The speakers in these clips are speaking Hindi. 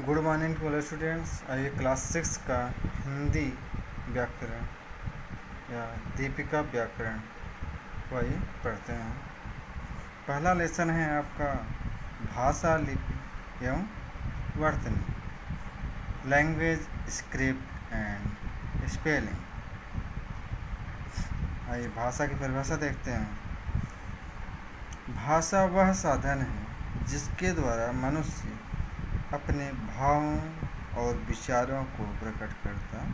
Good morning to all students. आइए क्लास 6 का हिंदी व्याकरण या दीपिका व्याकरण को आइए पढ़ते हैं। पहला लेसन है आपका भाषा, लिपि एवं वर्तनी, लैंग्वेज, स्क्रिप्ट एंड स्पेलिंग। आइए भाषा की परिभाषा देखते हैं। भाषा वह साधन है जिसके द्वारा मनुष्य अपने भावों और विचारों को प्रकट करता है।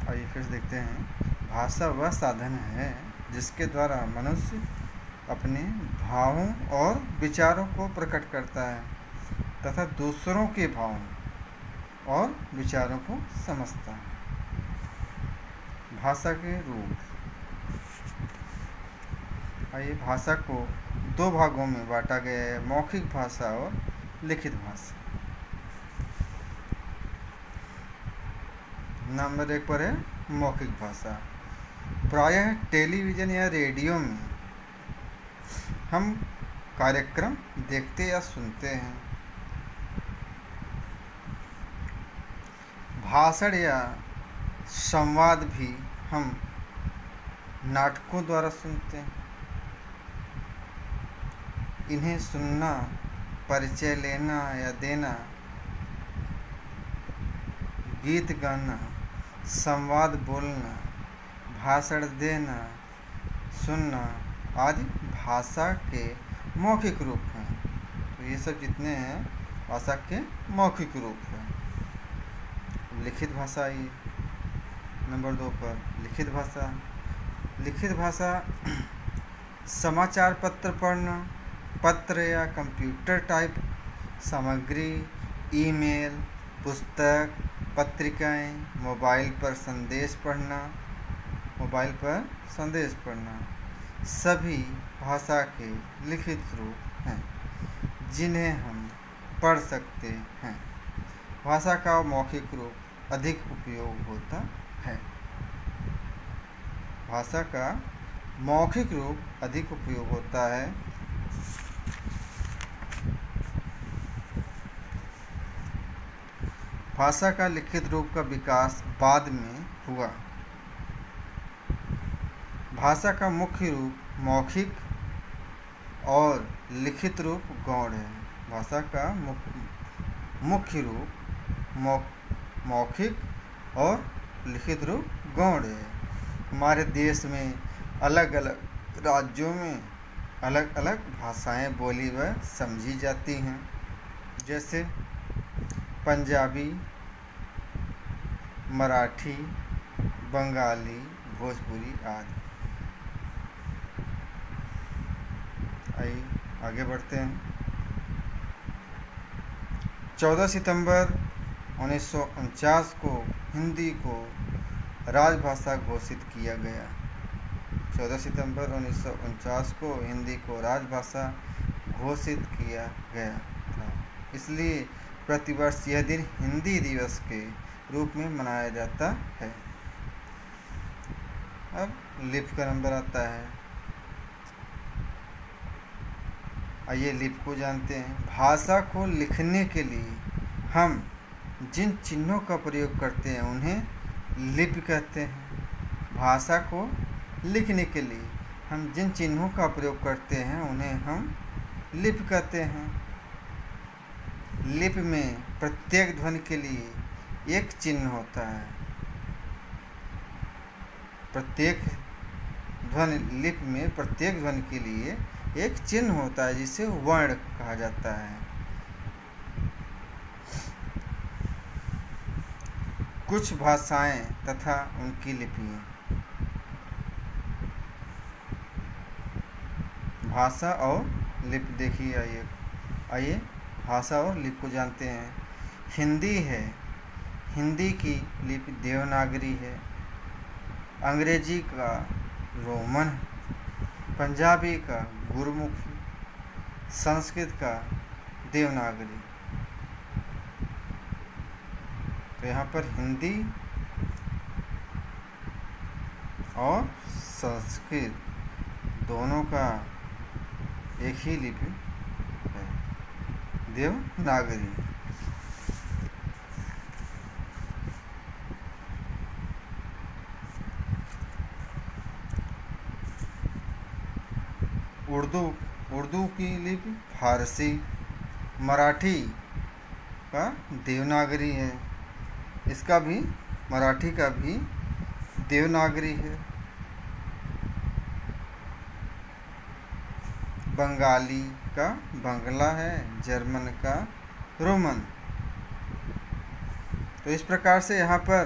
आइए फिर देखते हैं। भाषा वह साधन है जिसके द्वारा मनुष्य अपने भावों और विचारों को प्रकट करता है तथा दूसरों के भावों और विचारों को समझता है। भाषा के रूप। आइए भाषा को दो भागों में बांटा गया है, मौखिक भाषा और लिखित भाषा। नंबर 1 पर है मौखिक भाषा। प्रायः टेलीविज़न या रेडियो में हम कार्यक्रम देखते या सुनते हैं। भाषण या संवाद भी हम नाटकों द्वारा सुनते हैं। इन्हें सुनना, परिचय लेना या देना, गीत गाना, संवाद बोलना, भाषण देना, सुनना आदि भाषा के मौखिक रूप हैं। तो ये सब जितने हैं भाषा के मौखिक रूप हैं। लिखित भाषा आई नंबर 2 पर। लिखित भाषा। लिखित भाषा समाचार पत्र पढ़ना, पत्र या कंप्यूटर टाइप सामग्री, ईमेल, पुस्तक, पत्रिकाएं, मोबाइल पर संदेश पढ़ना सभी भाषा के लिखित रूप हैं जिन्हें हम पढ़ सकते हैं। भाषा का मौखिक रूप अधिक उपयोग होता है। भाषा का मौखिक रूप अधिक उपयोग होता है। भाषा का लिखित रूप का विकास बाद में हुआ। भाषा का मुख्य रूप मौखिक और लिखित रूप गौण है। भाषा का मुख्य रूप मौखिक और लिखित रूप गौण है। हमारे देश में अलग अलग राज्यों में अलग अलग भाषाएं बोली व समझी जाती हैं, जैसे पंजाबी, मराठी, बंगाली, भोजपुरी आदि। आइए आगे बढ़ते हैं। 14 सितंबर 1949 को हिंदी को राजभाषा घोषित किया गया। 14 सितंबर 1949 को हिंदी को राजभाषा घोषित किया गया था। इसलिए प्रतिवर्ष यह दिन हिंदी दिवस के रूप में मनाया जाता है। अब लिपि का नंबर आता है। आइए लिपि को जानते हैं। भाषा को लिखने के लिए हम जिन चिन्हों का प्रयोग करते हैं उन्हें लिपि कहते हैं। भाषा को लिखने के लिए हम जिन चिन्हों का प्रयोग करते हैं उन्हें हम लिपि कहते हैं। लिपि में प्रत्येक ध्वनि के लिए एक चिन्ह होता है। लिपि में प्रत्येक ध्वनि के लिए एक चिन्ह होता है जिसे वर्ण कहा जाता है। कुछ भाषाएं तथा उनकी लिपियां। भाषा और लिपि देखिए। आइए भाषा और लिपि को जानते हैं। हिंदी है। हिंदी की लिपि देवनागरी है। अंग्रेजी का रोमन है। पंजाबी का गुरमुखी। संस्कृत का देवनागरी। तो यहाँ पर हिंदी और संस्कृत दोनों का एक ही लिपि देवनागरी। उर्दू की लिपि फारसी, मराठी का देवनागरी है, इसका भी मराठी का भी देवनागरी है। बंगाली का बंगला है, जर्मन का रोमन। तो इस प्रकार से यहाँ पर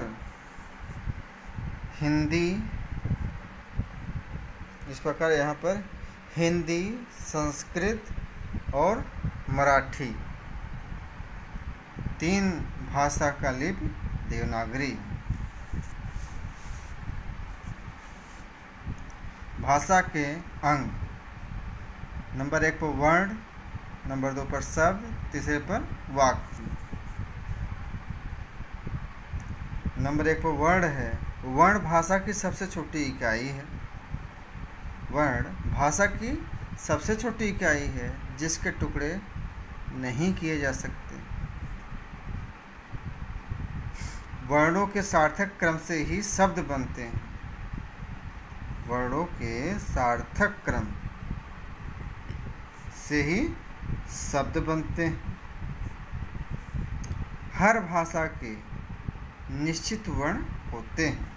हिंदी, संस्कृत और मराठी 3 भाषा का लिपि देवनागरी। भाषा के अंग: नंबर 1 पर वर्ण, नंबर 2 पर शब्द, तीसरे पर वाक्य। नंबर 1 पर वर्ण है। वर्ण भाषा की सबसे छोटी इकाई है। वर्ण भाषा की सबसे छोटी इकाई है जिसके टुकड़े नहीं किए जा सकते। वर्णों के सार्थक क्रम से ही शब्द बनते हैं। वर्णों के सार्थक क्रम से ही शब्द बनते हैं। हर भाषा के निश्चित वर्ण होते हैं।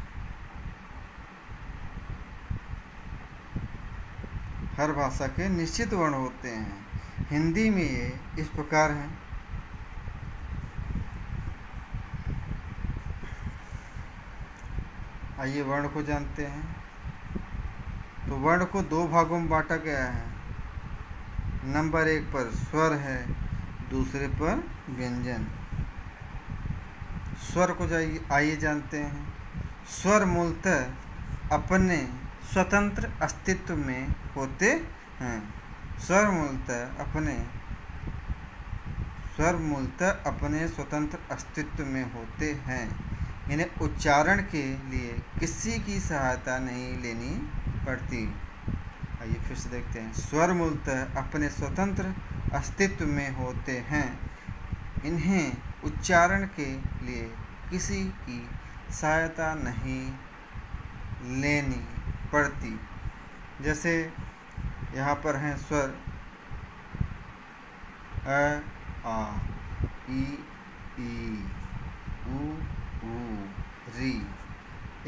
हर भाषा के निश्चित वर्ण होते हैं। हिंदी में ये इस प्रकार हैं। आइए वर्ण को जानते हैं। तो वर्ण को 2 भागों में बांटा गया है। नंबर 1 पर स्वर है, दूसरे पर व्यंजन। स्वर को आइए जानते हैं। स्वर मूलतः अपने स्वतंत्र अस्तित्व में होते हैं। स्वर मूलतः अपने स्वतंत्र अस्तित्व में होते हैं। इन्हें उच्चारण के लिए किसी की सहायता नहीं लेनी पड़ती। आइए फिर से देखते हैं। स्वर मूलतः अपने स्वतंत्र अस्तित्व में होते हैं। इन्हें उच्चारण के लिए किसी की सहायता नहीं लेनी पड़ती। जैसे यहाँ पर हैं स्वर अ, आ, ई, उ, री,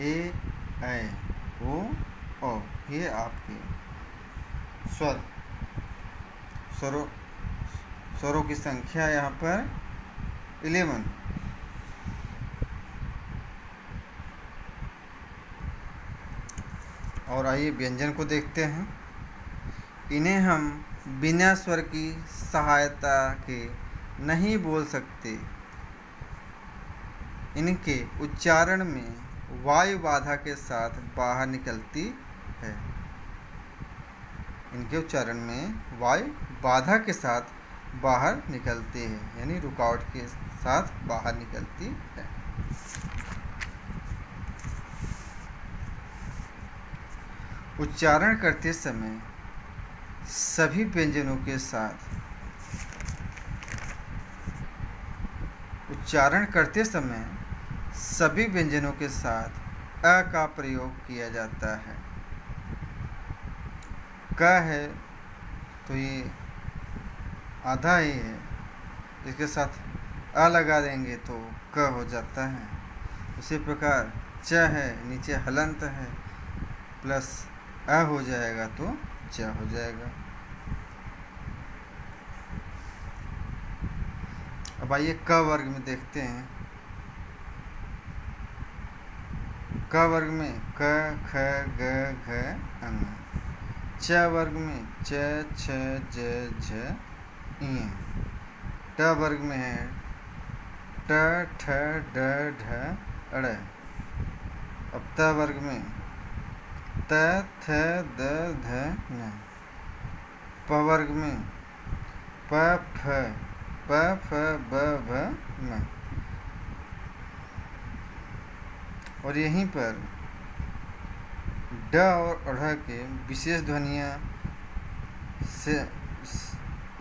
ए, ऐ, ओ। ये आपके स्वरों की संख्या यहाँ पर 11। और आइए व्यंजन को देखते हैं। इन्हें हम बिना स्वर की सहायता के नहीं बोल सकते। इनके उच्चारण में वायु बाधा के साथ बाहर निकलती है। इनके उच्चारण में वायु बाधा के साथ बाहर निकलती है, यानी रुकावट के साथ बाहर निकलती है। उच्चारण करते समय सभी व्यंजनों के साथ अ का प्रयोग किया जाता है। क है तो ये आधा ही है, इसके साथ अ लगा देंगे तो क हो जाता है। उसी प्रकार च है, नीचे हलंत है, प्लस अ हो जाएगा तो च हो जाएगा। अब आइए क वर्ग में देखते हैं। क वर्ग में क, ख, ग, घ, ङ। च वर्ग में च, छ, ज, झ, ञ। ट वर्ग में है ट, ठ, ड, ढ, ड़। अब त वर्ग में त, थ, द, ध, न। प वर्ग में प, फ, ब, भ, म। और यहीं पर ड और ढ़ के विशेष ध्वनियाँ से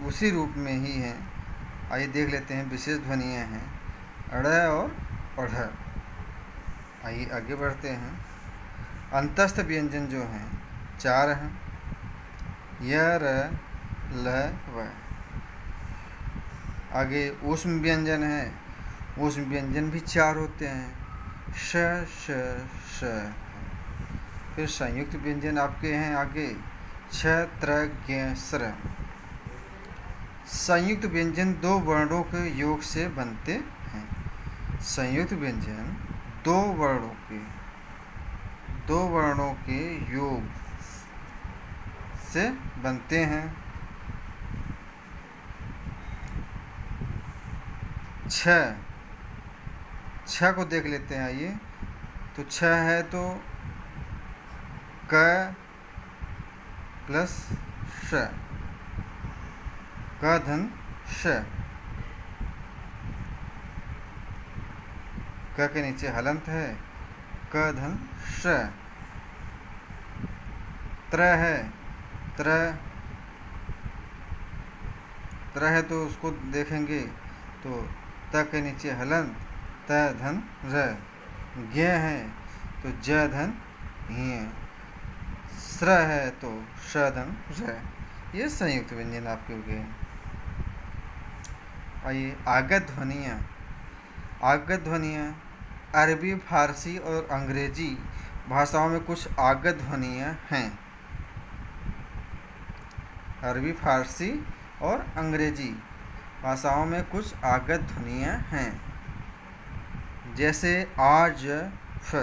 उसी रूप में ही हैं आइए देख लेते हैं विशेष ध्वनियाँ हैं अड़ और अढ़। आइए आगे बढ़ते हैं। अंतस्थ व्यंजन जो हैं 4 हैं, य, र, ल, व। आगे ऊष्म व्यंजन है, ऊष्म व्यंजन भी 4 होते हैं, श, श, श। फिर संयुक्त व्यंजन आपके हैं आगे छ, त्र, ज्ञ, स्र। संयुक्त व्यंजन 2 वर्णों के योग से बनते हैं। संयुक्त व्यंजन 2 वर्णों के योग से बनते हैं। छ को देख लेते हैं। आइए, तो छ है तो क प्लस श, क धन श। क के नीचे हलंत है, क धन श। त्र है, त्र है तो उसको देखेंगे तो त के नीचे हलंत, त धन र। ज्ञ है तो ज धन ञ। स्र है तो श धन र। ये संयुक्त व्यंजन आपके हो गए। आइए आगत ध्वनियाँ। आगत ध्वनियाँ अरबी, फारसी और अंग्रेजी भाषाओं में कुछ आगत ध्वनियाँ हैं। अरबी, फारसी और अंग्रेजी भाषाओं में कुछ आगत ध्वनियाँ हैं, जैसे आ, ज, फ।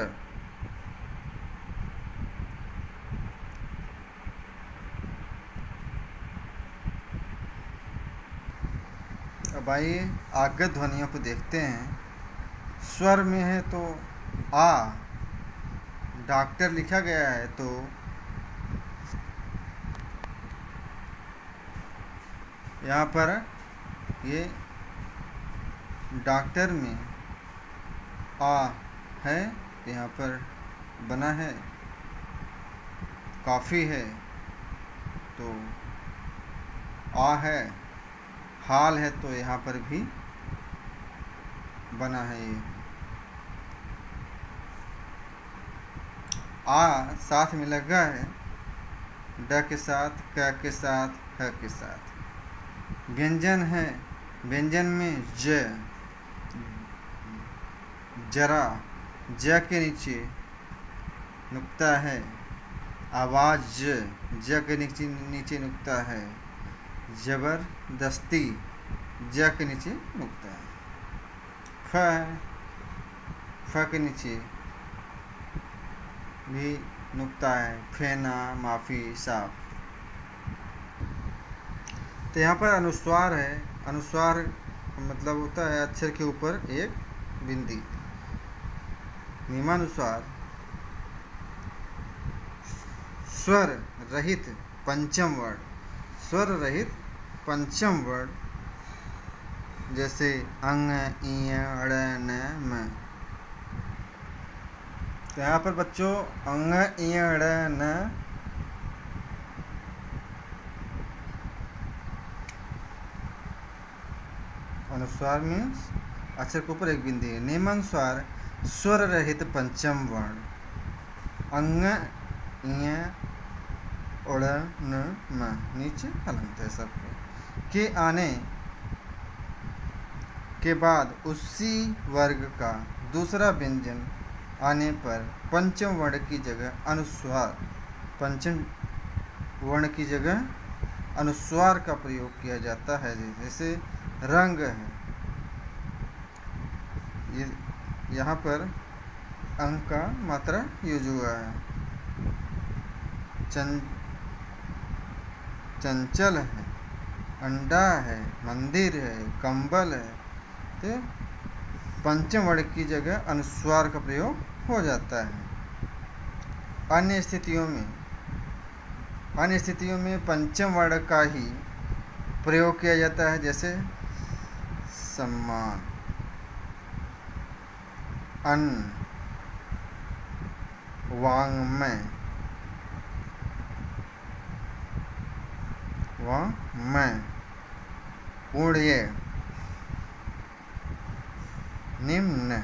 अब आइए आगत ध्वनियों को देखते हैं। स्वर में है तो आ, डॉक्टर लिखा गया है तो यहाँ पर ये डॉक्टर में आ है, यहाँ पर बना है। काफ़ी है तो आ है। हाल है तो यहाँ पर भी बना है। ये आ साथ में लगा है, ड के साथ, क के साथ, ह के साथ। व्यंजन है, व्यंजन में ज, जरा, ज के नीचे नुक्ता है। आवाज़ ज के नीचे नुक्ता है। जबरदस्ती ज के नीचे नुक्ता है। फ है, फ के नीचे भी नुक्ता है। फेना, माफ़ी, साफ। तो यहाँ पर अनुस्वार है। अनुस्वार मतलब होता है अक्षर के ऊपर एक बिंदी। नियमानुसार स्वर रहित पंचम वर्ण, स्वर रहित पंचम वर्ण, जैसे अंग, इ, अड़, न, म। तो यहाँ पर बच्चों अंग, इ, अड़, न अनुस्वार मीन्स अक्षर के ऊपर एक बिंदी है। नियमानुसार स्वर रहित पंचम वर्ण अंग, इ, उड़, न, म, नीचे हलंत है सबके के आने के बाद उसी वर्ग का दूसरा व्यंजन आने पर पंचम वर्ण की जगह अनुस्वार, पंचम वर्ण की जगह अनुस्वार का प्रयोग किया जाता है। जैसे रंग है, ये यहाँ पर अंग का मात्रा यूज हुआ है। चंचल है, अंडा है, मंदिर है, कंबल है। तो पंचम वर्ण की जगह अनुस्वार का प्रयोग हो जाता है। अन्य स्थितियों में पंचम वर्ण का ही प्रयोग किया जाता है, जैसे सम्मान, अन्न, वाङ्मय, पुण्य, निम्न।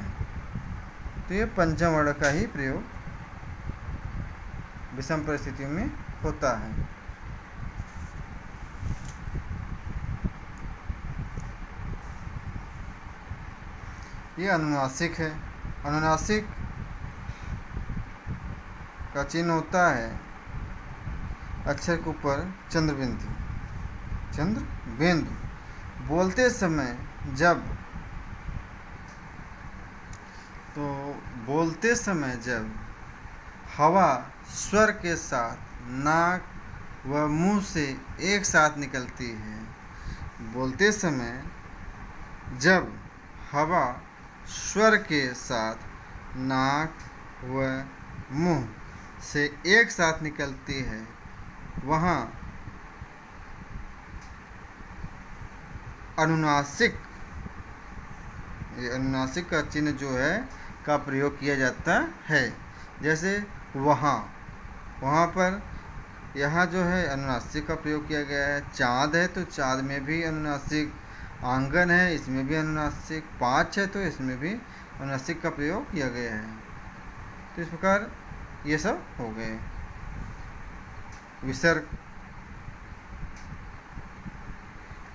तो ये पंचम वर्ण का ही प्रयोग विषम परिस्थितियों में होता है। ये अनुनासिक है। अनुनासिक का चिन्ह होता है अक्षर के ऊपर चंद्रबिंदु। बोलते समय जब हवा स्वर के साथ नाक व मुंह से एक साथ निकलती है। बोलते समय जब हवा स्वर के साथ नाक व मुंह से एक साथ निकलती है, वहाँ अनुनासिक का चिन्ह जो है का प्रयोग किया जाता है। जैसे वहाँ पर यहाँ जो है अनुनासिक का प्रयोग किया गया है। चाँद है तो चाँद में भी अनुनासिक, आंगन है इसमें भी अनुनासिक, पाँच है तो इसमें भी अनुनासिक का प्रयोग किया गया है। तो इस प्रकार ये सब हो गए।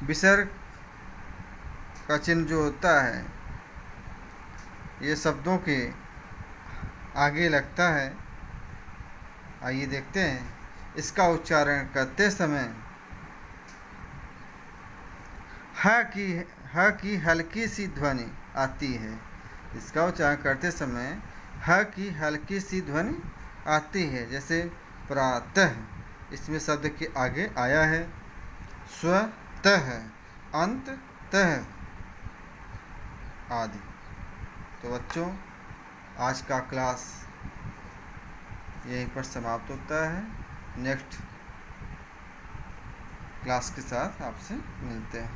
विसर्ग का चिन्ह जो होता है ये शब्दों के आगे लगता है। आइए देखते हैं। इसका उच्चारण करते समय ह की हल्की सी ध्वनि आती है। इसका उच्चारण करते समय ह की हल्की सी ध्वनि आती है। जैसे प्रातः, इसमें शब्द के आगे आया है स्वतः, अंततः आदि। तो बच्चों, आज का क्लास यहीं पर समाप्त होता है। नेक्स्ट क्लास के साथ आपसे मिलते हैं।